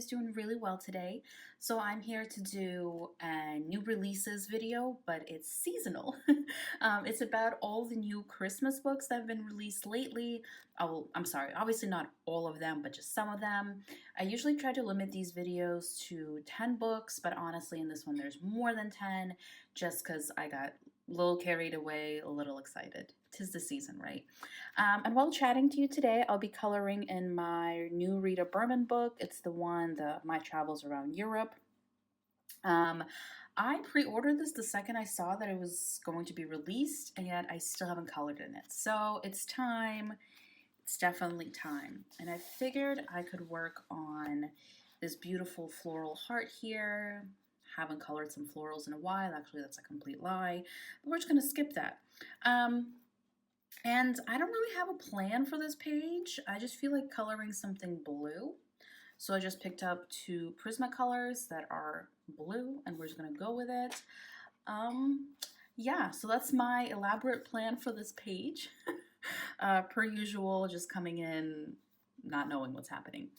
everybody's doing really well today. So I'm here to do a new releases video, but it's seasonal. It's about all the new Christmas books that have been released lately. Oh, I'm sorry, obviously not all of them, but just some of them. I usually try to limit these videos to 10 books, but honestly in this one there's more than 10 just because I got a little carried away, a little excited. 'Tis the season, right? And while chatting to you today, I'll be coloring in my new Rita Berman book. It's the one, My Travels Around Europe. I pre-ordered this the second I saw that it was going to be released, and yet I still haven't colored in it. So it's time. It's definitely time. And I figured I could work on this beautiful floral heart here. Haven't colored some florals in a while. Actually, that's a complete lie. But we're just going to skip that. And I don't really have a plan for this page. I just feel like coloring something blue. So I just picked up two Prismacolors that are blue, and we're just gonna go with it. Yeah, so that's my elaborate plan for this page. Per usual, just coming in, not knowing what's happening.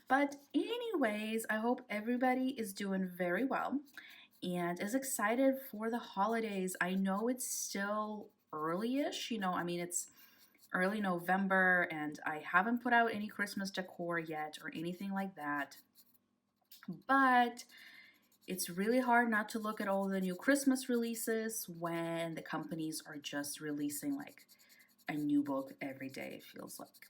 But anyways, I hope everybody is doing very well and is excited for the holidays. I know it's still early-ish, I mean, it's early November and I haven't put out any Christmas decor yet or anything like that. But it's really hard not to look at all the new Christmas releases when the companies are just releasing like a new book every day, it feels like.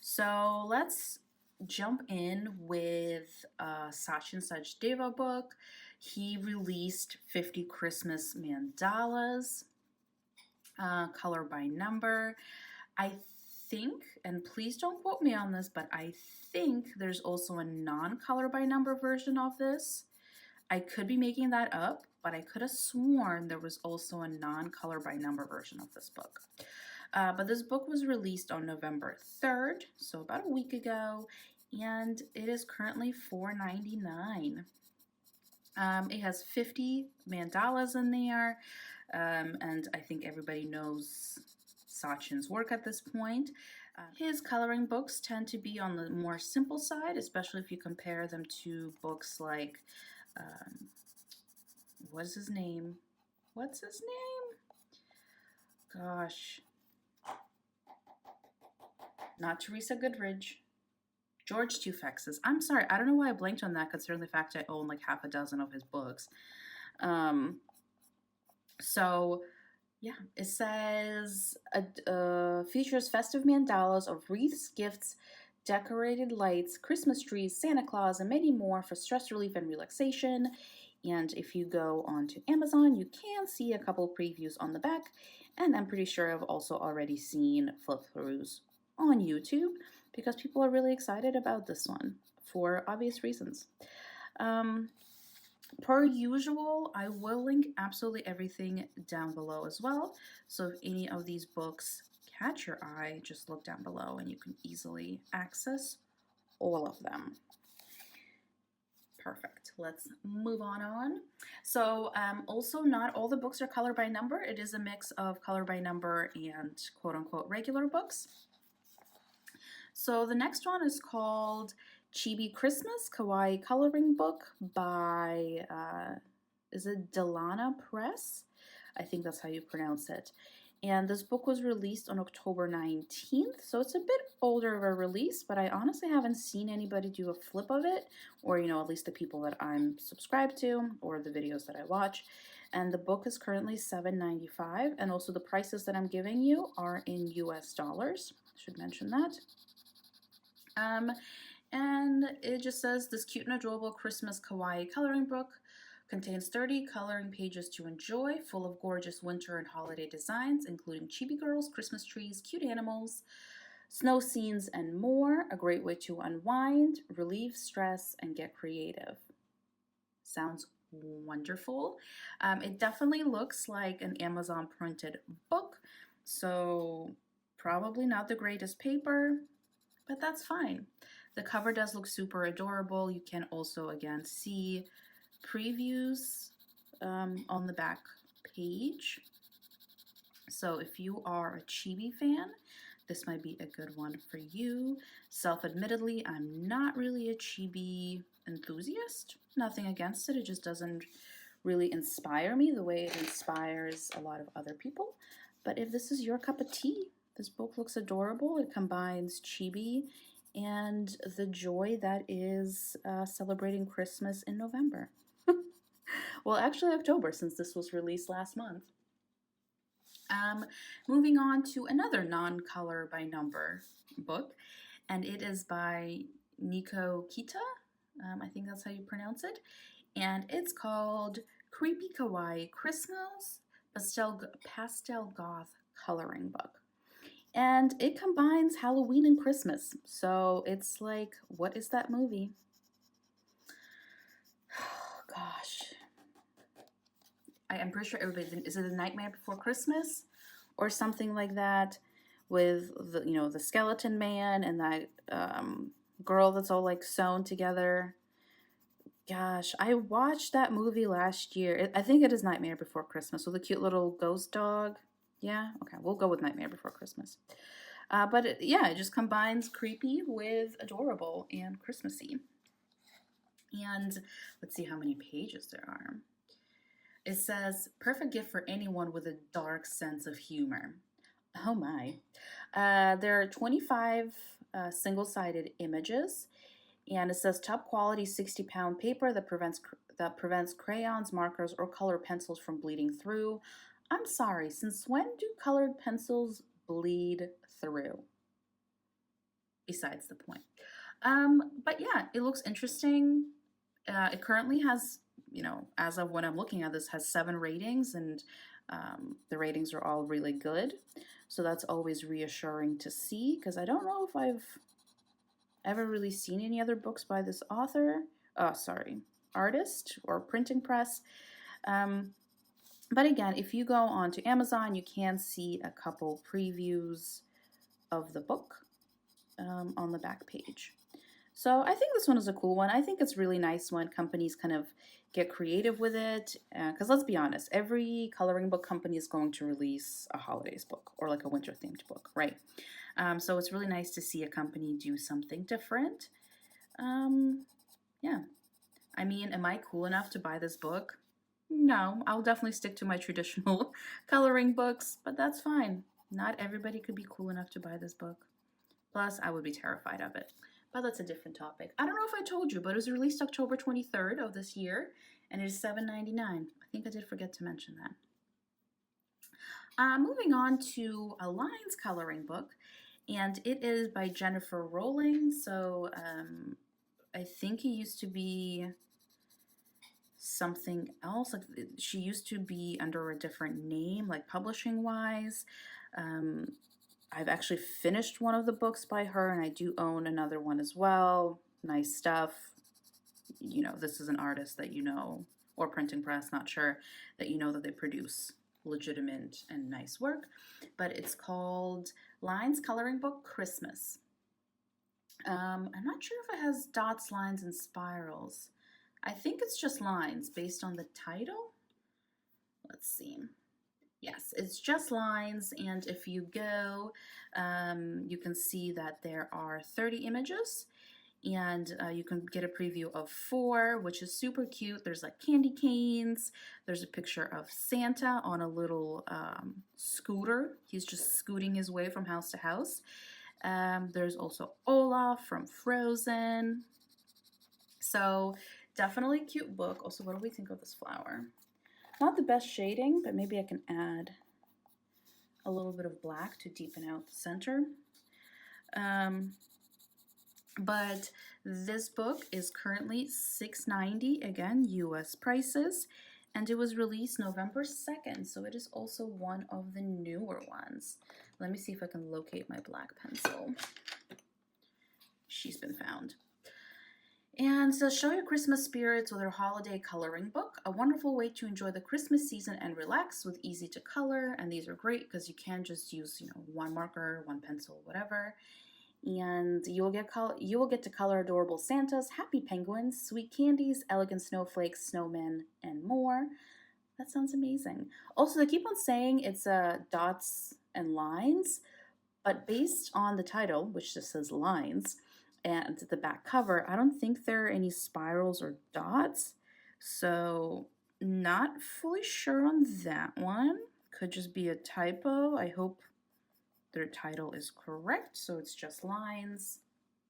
So let's jump in with Sachin Sachdeva book. He released 50 Christmas Mandalas, color by number. I think, and please don't quote me on this, but I think there's also a non-color by number version of this. I could be making that up, but I could have sworn there was also a non-color by number version of this book. But this book was released on November 3rd, so about a week ago, and it is currently $4.99. It has 50 mandalas in there, and I think everybody knows Sachin's work at this point. His coloring books tend to be on the more simple side, especially if you compare them to books like, what's his name? Gosh. Not Teresa Goodridge. George Tufex's. I'm sorry, I don't know why I blanked on that considering the fact I own like half a dozen of his books. So yeah, it says features festive mandalas of wreaths, gifts, decorated lights, Christmas trees, Santa Claus, and many more for stress relief and relaxation. And if you go onto Amazon, you can see a couple previews on the back. And I'm pretty sure I've also already seen flip-throughs on YouTube because people are really excited about this one for obvious reasons. Per usual, I will link absolutely everything down below as well. So if any of these books catch your eye, just look down below and you can easily access all of them. Perfect. Let's move on. So also not all the books are color by number. It is a mix of color by number and quote unquote regular books. So the next one is called Chibi Christmas Kawaii Coloring Book by, is it Delana Press? I think that's how you pronounce it. And this book was released on October 19th, so it's a bit older of a release, but I honestly haven't seen anybody do a flip of it, or, at least the people that I'm subscribed to, or the videos that I watch. And the book is currently $7.95, and also the prices that I'm giving you are in US dollars. I should mention that. And it just says, this cute and adorable Christmas kawaii coloring book contains 30 coloring pages to enjoy, full of gorgeous winter and holiday designs, including chibi girls, Christmas trees, cute animals, snow scenes, and more. A great way to unwind, relieve stress, and get creative. Sounds wonderful. It definitely looks like an Amazon printed book, so probably not the greatest paper, but that's fine. The cover does look super adorable. You can also, again, see previews on the back page. So if you are a Chibi fan, this might be a good one for you. Self-admittedly, I'm not really a Chibi enthusiast. Nothing against it, it just doesn't really inspire me the way it inspires a lot of other people. But if this is your cup of tea, this book looks adorable. It combines Chibi and the joy that is celebrating Christmas in November. Well, actually October, since this was released last month. Moving on to another non-color by number book, and it is by Nico Kita. I think that's how you pronounce it. And it's called Creepy Kawaii Christmas Pastel Goth Coloring Book. And it combines Halloween and Christmas. So it's like, what is that movie? Oh, gosh. I'm pretty sure everybody, is it A Nightmare Before Christmas? Or something like that, with the, you know, the skeleton man and that girl that's all like sewn together. Gosh, I watched that movie last year. I think it is Nightmare Before Christmas with a cute little ghost dog. Yeah? Okay, we'll go with Nightmare Before Christmas. But it just combines creepy with adorable and Christmassy. And let's see how many pages there are. It says, perfect gift for anyone with a dark sense of humor. Oh my. There are 25 single-sided images, and it says top quality 60-pound paper that prevents crayons, markers, or color pencils from bleeding through. I'm sorry, since when do colored pencils bleed through? Besides the point. But yeah, it looks interesting. It currently has, you know, as of when I'm looking at this, has 7 ratings, and the ratings are all really good. So that's always reassuring to see, because I don't know if I've ever really seen any other books by this artist or printing press. But again, if you go onto Amazon, you can see a couple previews of the book on the back page. So I think this one is a cool one. I think it's really nice when companies kind of get creative with it, because let's be honest, every coloring book company is going to release a holidays book or like a winter themed book, right? So it's really nice to see a company do something different. Yeah. I mean, am I cool enough to buy this book? No, I'll definitely stick to my traditional coloring books, but that's fine. Not everybody could be cool enough to buy this book. Plus, I would be terrified of it. But that's a different topic. I don't know if I told you, but it was released October 23rd of this year, and it is $7.99. I think I did forget to mention that. Moving on to a lines coloring book, and it is by Jennifer Rowling. So I think it used to be something else. Like she used to be under a different name, like publishing wise. I've actually finished one of the books by her, and I do own another one as well. Nice stuff. You know, this is an artist that you know, or printing press, not sure, that you know that they produce legitimate and nice work. But it's called Lines Coloring Book Christmas. I'm not sure if it has dots, lines, and spirals. I think it's just lines based on the title. Let's see. Yes, it's just lines, and if you go, you can see that there are 30 images, and you can get a preview of 4, which is super cute. There's like candy canes, there's a picture of Santa on a little scooter. He's just scooting his way from house to house. There's also Olaf from Frozen. So definitely a cute book. Also, what do we think of this flower? Not the best shading, but maybe I can add a little bit of black to deepen out the center. But this book is currently $6.90, again, US prices, and it was released November 2nd, so it is also one of the newer ones. Let me see if I can locate my black pencil. She's been found. And so show your Christmas spirits with our holiday coloring book, a wonderful way to enjoy the Christmas season and relax with easy to color. And these are great because you can just use, you know, one marker, one pencil, whatever. And you will get to color adorable Santas, happy penguins, sweet candies, elegant snowflakes, snowmen, and more. That sounds amazing. Also, they keep on saying it's dots and lines, but based on the title, which just says lines, And the back cover, I don't think there are any spirals or dots, so not fully sure on that one. Could just be a typo. I hope their title is correct, so it's just lines,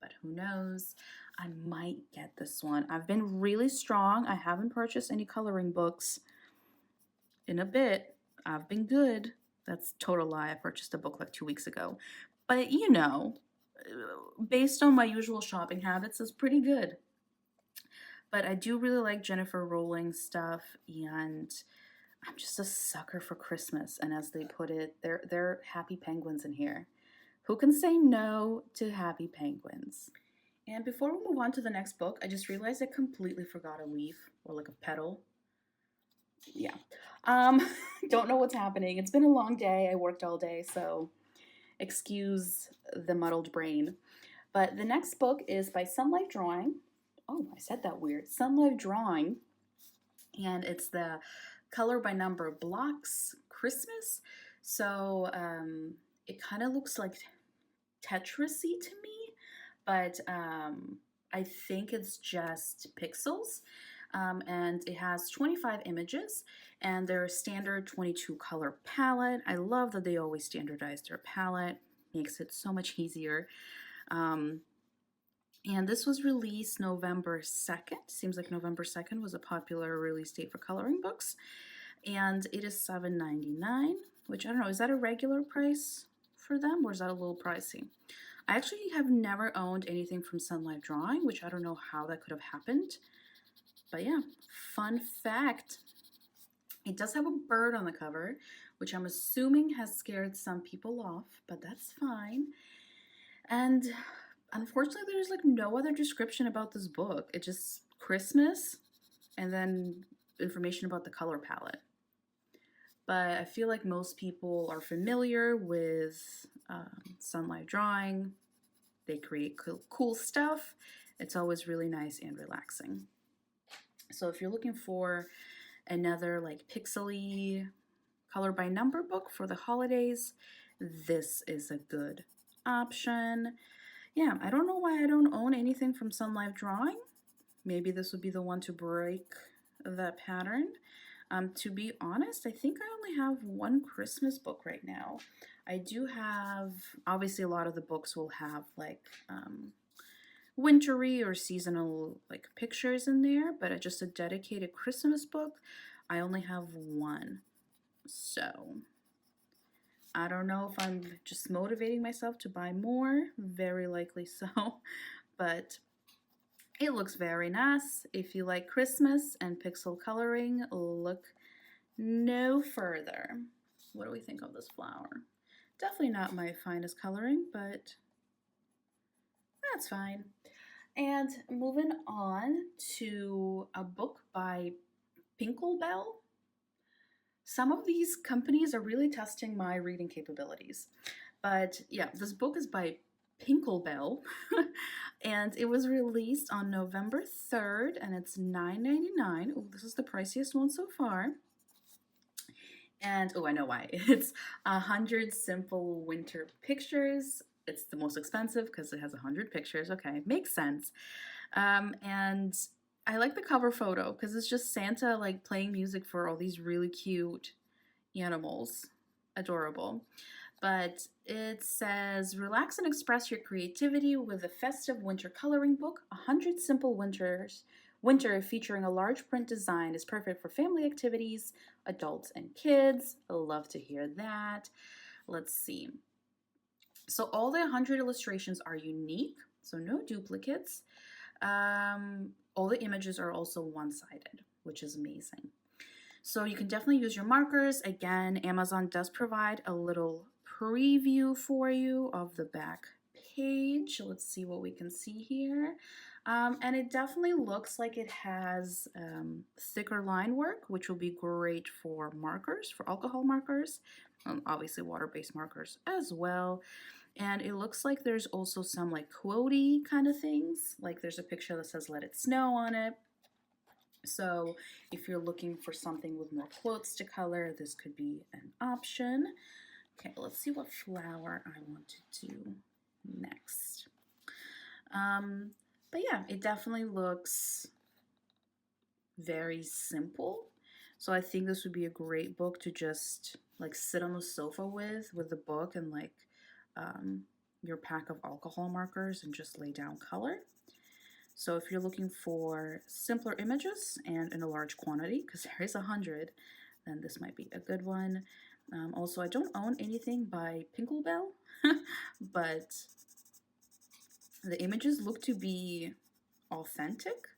but who knows. I might get this one. I've been really strong. I haven't purchased any coloring books in a bit. I've been good. That's total lie. I purchased a book like 2 weeks ago. But you know, based on my usual shopping habits, it's pretty good. But I do really like Jennifer Rowling stuff, and I'm just a sucker for Christmas. And as they put it, they're happy penguins in here. Who can say no to happy penguins? And before we move on to the next book, I just realized I completely forgot a leaf or like a petal. Yeah. Don't know what's happening. It's been a long day. I worked all day, so excuse the muddled brain. But the next book is by Sun Life Drawing. Oh, I said that weird. Sun Life Drawing. And it's the color by number blocks Christmas. So it kind of looks like Tetris-y to me, but I think it's just pixels. And it has 25 images, and their standard 22 color palette. I love that they always standardize their palette. Makes it so much easier. And this was released November 2nd. Seems like November 2nd was a popular release date for coloring books. And it is $7.99, which I don't know, is that a regular price for them, or is that a little pricey? I actually have never owned anything from Sun Life Drawing, which I don't know how that could have happened. But yeah, fun fact. It does have a bird on the cover, which I'm assuming has scared some people off, but that's fine. And unfortunately, there's like no other description about this book. It's just Christmas and then information about the color palette. But I feel like most people are familiar with Sun Life Drawing. They create cool stuff. It's always really nice and relaxing. So if you're looking for another like pixely color by number book for the holidays, this is a good option. Yeah, I don't know why I don't own anything from Sun Life Drawing. Maybe this would be the one to break that pattern. To be honest, I think I only have one Christmas book right now. I do have, obviously a lot of the books will have like wintry or seasonal like pictures in there, but just a dedicated Christmas book, I only have one. So I don't know if I'm just motivating myself to buy more, very likely so, but it looks very nice. If you like Christmas and pixel coloring, look no further. What do we think of this flower? Definitely not my finest coloring, but that's fine. And moving on to a book by Pinklebell. Some of these companies are really testing my reading capabilities. But yeah, this book is by Pinklebell, and it was released on November 3rd, and it's $9.99. Oh, this is the priciest one so far. And, oh, I know why. It's 100 Simple Winter Pictures. It's the most expensive because it has 100 pictures. Okay, makes sense. And I like the cover photo because it's just Santa like playing music for all these really cute animals. Adorable. But it says, relax and express your creativity with a festive winter coloring book. 100 Simple Winter featuring a large print design is perfect for family activities, adults and kids. I love to hear that. Let's see. So all the 100 illustrations are unique, so no duplicates. All the images are also one-sided, which is amazing. So you can definitely use your markers. Again, Amazon does provide a little preview for you of the back page. Let's see what we can see here. And it definitely looks like it has thicker line work, which will be great for markers, for alcohol markers, obviously water-based markers as well. And it looks like there's also some like quotey kind of things. Like there's a picture that says "Let it snow" on it. So if you're looking for something with more quotes to color, this could be an option. Okay, let's see what flower I want to do next. But yeah, it definitely looks very simple. So I think this would be a great book to just like sit on the sofa with the book and like um, your pack of alcohol markers and just lay down color. So if you're looking for simpler images and in a large quantity, because there is 100, then this might be a good one. Also, I don't own anything by Pinklebell, but the images look to be authentic,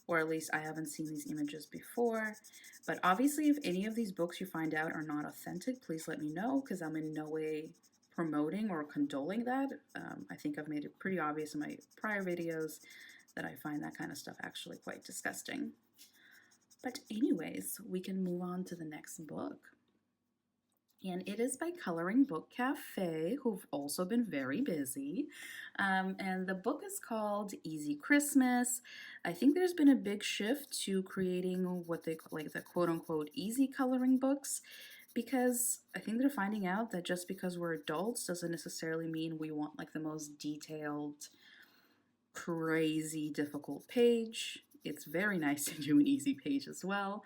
or at least I haven't seen these images before. But obviously, if any of these books you find out are not authentic, please let me know, because I'm in no way promoting or condoling that. I think I've made it pretty obvious in my prior videos that I find that kind of stuff actually quite disgusting. But anyways, we can move on to the next book. And it is by Coloring Book Cafe, who've also been very busy. And the book is called Easy Christmas. I think there's been a big shift to creating what they call like the quote-unquote easy coloring books, because I think they're finding out that just because we're adults doesn't necessarily mean we want like the most detailed, crazy difficult page. It's very nice to do an easy page as well.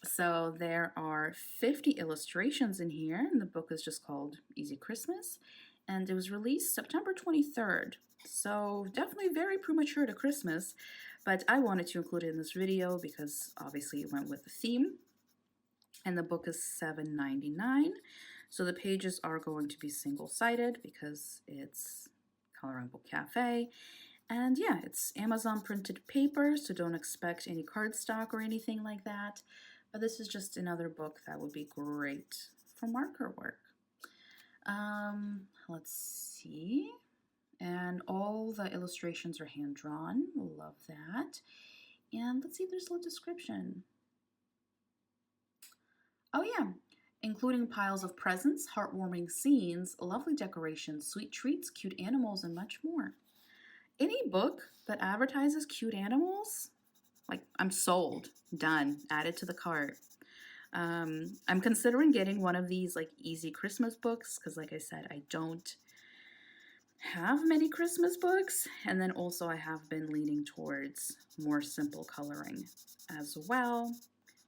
So there are 50 illustrations in here, and the book is just called Easy Christmas, and it was released September 23rd. So definitely very premature to Christmas, but I wanted to include it in this video because obviously it went with the theme. And the book is $7.99. So the pages are going to be single-sided because it's Coloring Book Cafe. And yeah, it's Amazon printed paper, so don't expect any cardstock or anything like that. But this is just another book that would be great for marker work. Let's see. And all the illustrations are hand-drawn. Love that. And let's see if there's a little description. Oh yeah, including piles of presents, heartwarming scenes, lovely decorations, sweet treats, cute animals, and much more. Any book that advertises cute animals, like I'm sold, done, add it to the cart. I'm considering getting one of these like easy Christmas books because like I said, I don't have many Christmas books. And then also I have been leaning towards more simple coloring as well.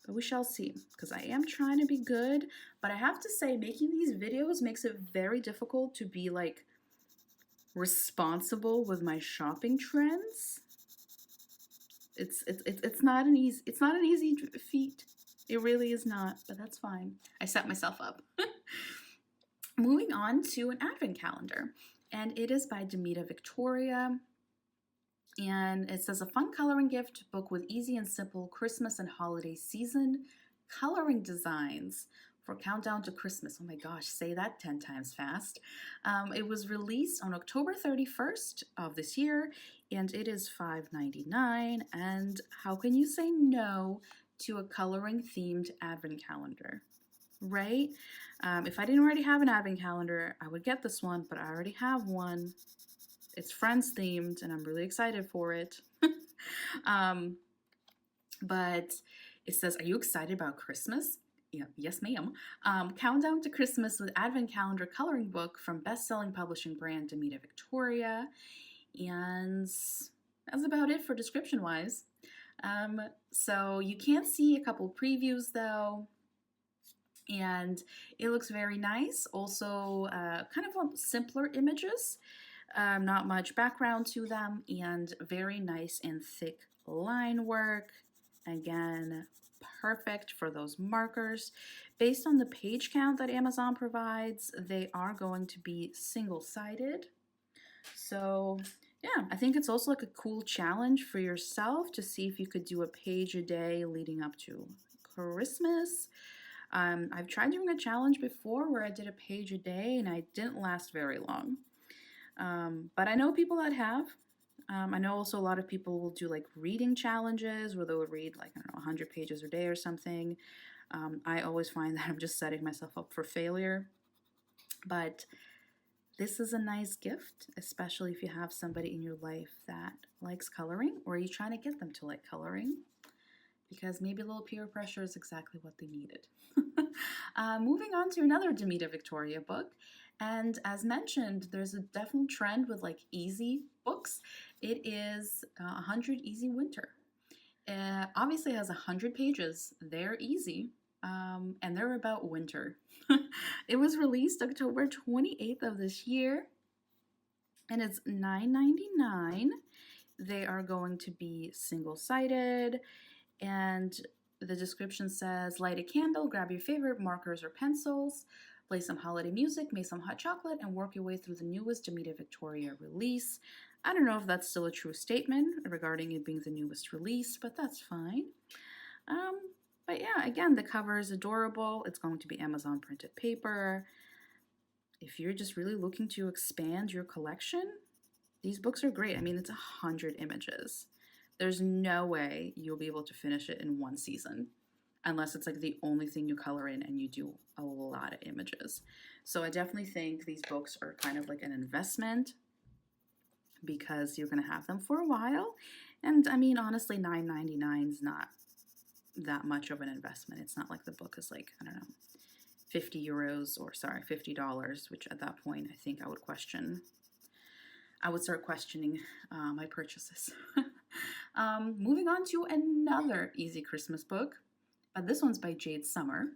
But we shall see, because I am trying to be good. But I have to say, making these videos makes it very difficult to be like responsible with my shopping trends. It's not an easy feat. It really is not, but that's fine. I set myself up. Moving on to an advent calendar, and it is by Demita Victoria. And it says a fun coloring gift book with easy and simple Christmas and holiday season coloring designs for Countdown to Christmas. Oh my gosh, say that 10 times fast. It was released on October 31st of this year, and it is $5.99. And how can you say no to a coloring themed advent calendar, right? If I didn't already have an advent calendar, I would get this one, but I already have one. It's Friends themed, and I'm really excited for it. But it says, are you excited about Christmas? Yeah, yes, ma'am. Countdown to Christmas with Advent Calendar coloring book from best-selling publishing brand Demita Victoria. And that's about it for description-wise. So you can see a couple previews, though. And it looks very nice. Also, kind of simpler images. Not much background to them, and very nice and thick line work. Again, perfect for those markers. Based on the page count that Amazon provides, they are going to be single-sided. So yeah, I think it's also like a cool challenge for yourself to see if you could do a page a day leading up to Christmas. I've tried doing a challenge before where I did a page a day and I didn't last very long. But I know people that have. I know also a lot of people will do like reading challenges where they will read like, I don't know, 100 pages a day or something. I always find that I'm just setting myself up for failure. But this is a nice gift, especially if you have somebody in your life that likes coloring or you're trying to get them to like coloring, because maybe a little peer pressure is exactly what they needed. Moving on to another Demita Victoria book, And as mentioned, there's a definite trend with like easy books. It is 100 Easy Winter. Obviously, it has 100 pages. They're easy, and they're about winter. It was released October 28th of this year, and it's $9.99. They are going to be single-sided, and the description says, light a candle, grab your favorite markers or pencils, play some holiday music, make some hot chocolate, and work your way through the newest Demeter Victoria release. I don't know if that's still a true statement regarding it being the newest release, but that's fine. But yeah, again, the cover is adorable. It's going to be Amazon printed paper. If you're just really looking to expand your collection, these books are great. I mean, it's 100 images. There's no way you'll be able to finish it in one season unless it's like the only thing you color in and you do a lot of images. So I definitely think these books are kind of like an investment because you're going to have them for a while. And I mean, honestly, $9.99 is not that much of an investment. It's not like the book is like, I don't know, 50 euros or sorry, $50, which at that point I think I would start questioning my purchases. Moving on to another easy Christmas book. This one's by Jade Summer.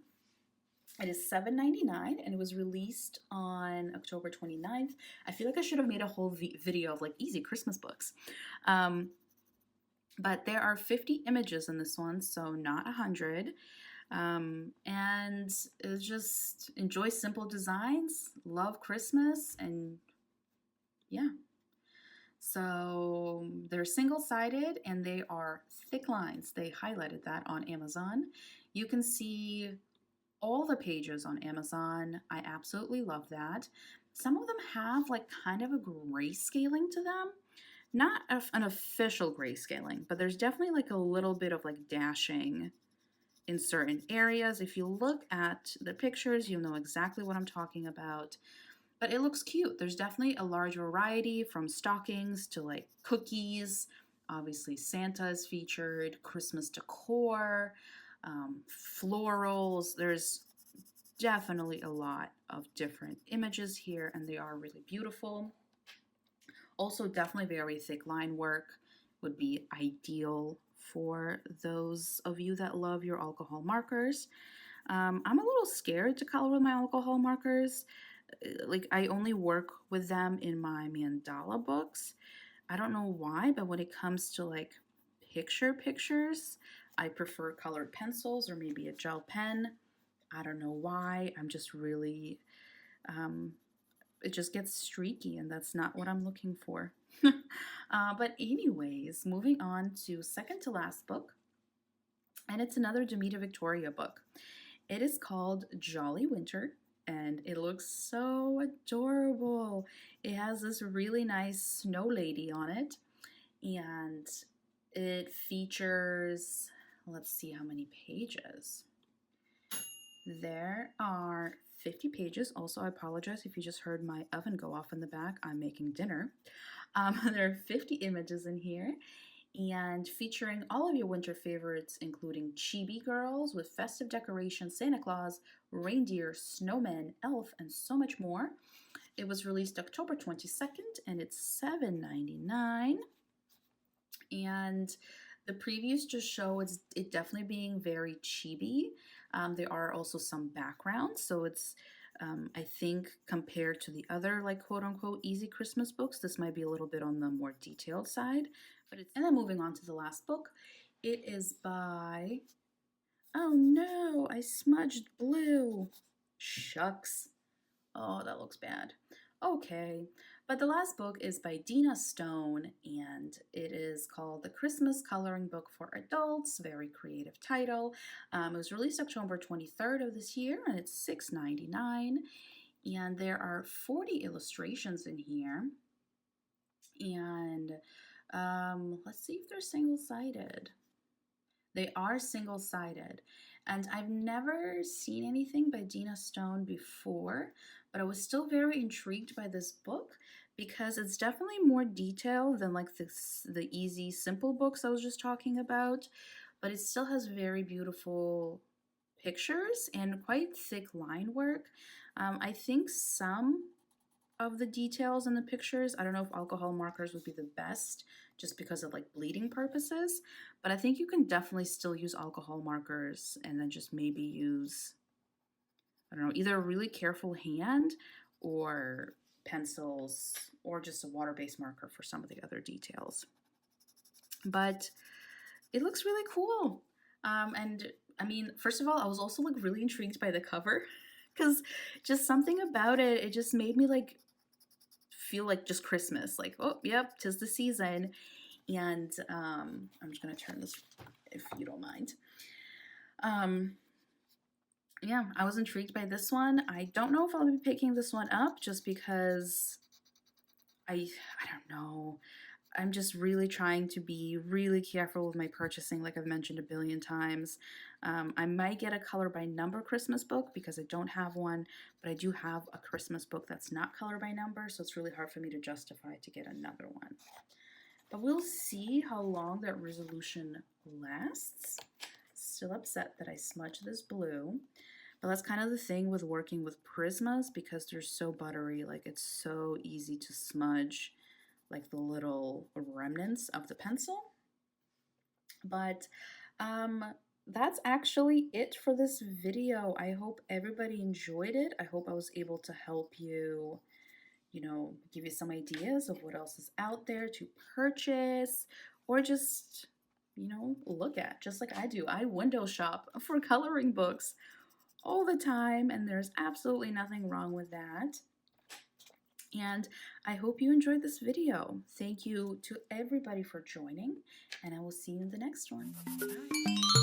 It is $7.99 and it was released on October 29th. I feel like I should have made a whole video of like easy Christmas books. But there are 50 images in this one, so not 100. And it's just enjoy simple designs, love Christmas, and yeah. So they're single-sided and they are thick lines. They highlighted that on Amazon. You can see all the pages on Amazon. I absolutely love that. Some of them have like kind of a grayscaling to them. Not an official grayscaling, but there's definitely like a little bit of like dashing in certain areas. If you look at the pictures, you'll know exactly what I'm talking about. But it looks cute. There's definitely a large variety from stockings to like cookies. Obviously, Santa is featured, Christmas decor, florals. There's definitely a lot of different images here, and they are really beautiful. Also, definitely very thick line work would be ideal for those of you that love your alcohol markers. I'm a little scared to color with my alcohol markers. Like, I only work with them in my mandala books. I don't know why, but when it comes to like pictures, I prefer colored pencils or maybe a gel pen. I don't know why. I'm just really, it just gets streaky and that's not what I'm looking for. But anyways, moving on to second to last book. And it's another Demeter Victoria book. It is called Jolly Winter. And it looks so adorable. It has this really nice snow lady on it. And it features, let's see how many pages. There are 50 pages. Also, I apologize if you just heard my oven go off in the back. I'm making dinner. There are 50 images in here. And featuring all of your winter favorites, including Chibi girls with festive decorations, Santa Claus, reindeer, snowmen, elf, and so much more. It was released October 22nd, and it's $7.99. And the previews just show it definitely being very chibi. There are also some backgrounds, so it's I think compared to the other like quote unquote easy Christmas books, this might be a little bit on the more detailed side. And then moving on to the last book, it is by, oh no, I smudged blue. Shucks. Oh, that looks bad. Okay, but the last book is by Dina Stone, and it is called The Christmas Coloring Book for Adults. Very creative title. It was released October 23rd of this year, and it's $6.99. And there are 40 illustrations in here. And let's see if they're single-sided. They are single-sided. And I've never seen anything by Dina Stone before, but I was still very intrigued by this book because it's definitely more detailed than like the easy, simple books I was just talking about, but it still has very beautiful pictures and quite thick line work. I think some of the details in the pictures, I don't know if alcohol markers would be the best just because of like bleeding purposes, but I think you can definitely still use alcohol markers and then just maybe use, I don't know, either a really careful hand or pencils or just a water-based marker for some of the other details. But it looks really cool. And I mean, first of all, I was also like really intrigued by the cover because just something about it, it just made me like feel like just Christmas. Like, oh, yep, 'tis the season. And I'm just gonna turn this if you don't mind. Yeah, I was intrigued by this one. I don't know if I'll be picking this one up just because I don't know. I'm just really trying to be really careful with my purchasing, like I've mentioned a billion times. I might get a color by number Christmas book because I don't have one, but I do have a Christmas book that's not color by number, so it's really hard for me to justify to get another one. But we'll see how long that resolution lasts. Still upset that I smudged this blue, but that's kind of the thing with working with Prismas because they're so buttery, like it's so easy to smudge like the little remnants of the pencil. But that's actually it for this video. I hope everybody enjoyed it. I hope I was able to help you, you know, give you some ideas of what else is out there to purchase or just, you know, look at, just like I do. I window shop for coloring books all the time, and there's absolutely nothing wrong with that. And I hope you enjoyed this video. Thank you to everybody for joining, and I will see you in the next one. Bye.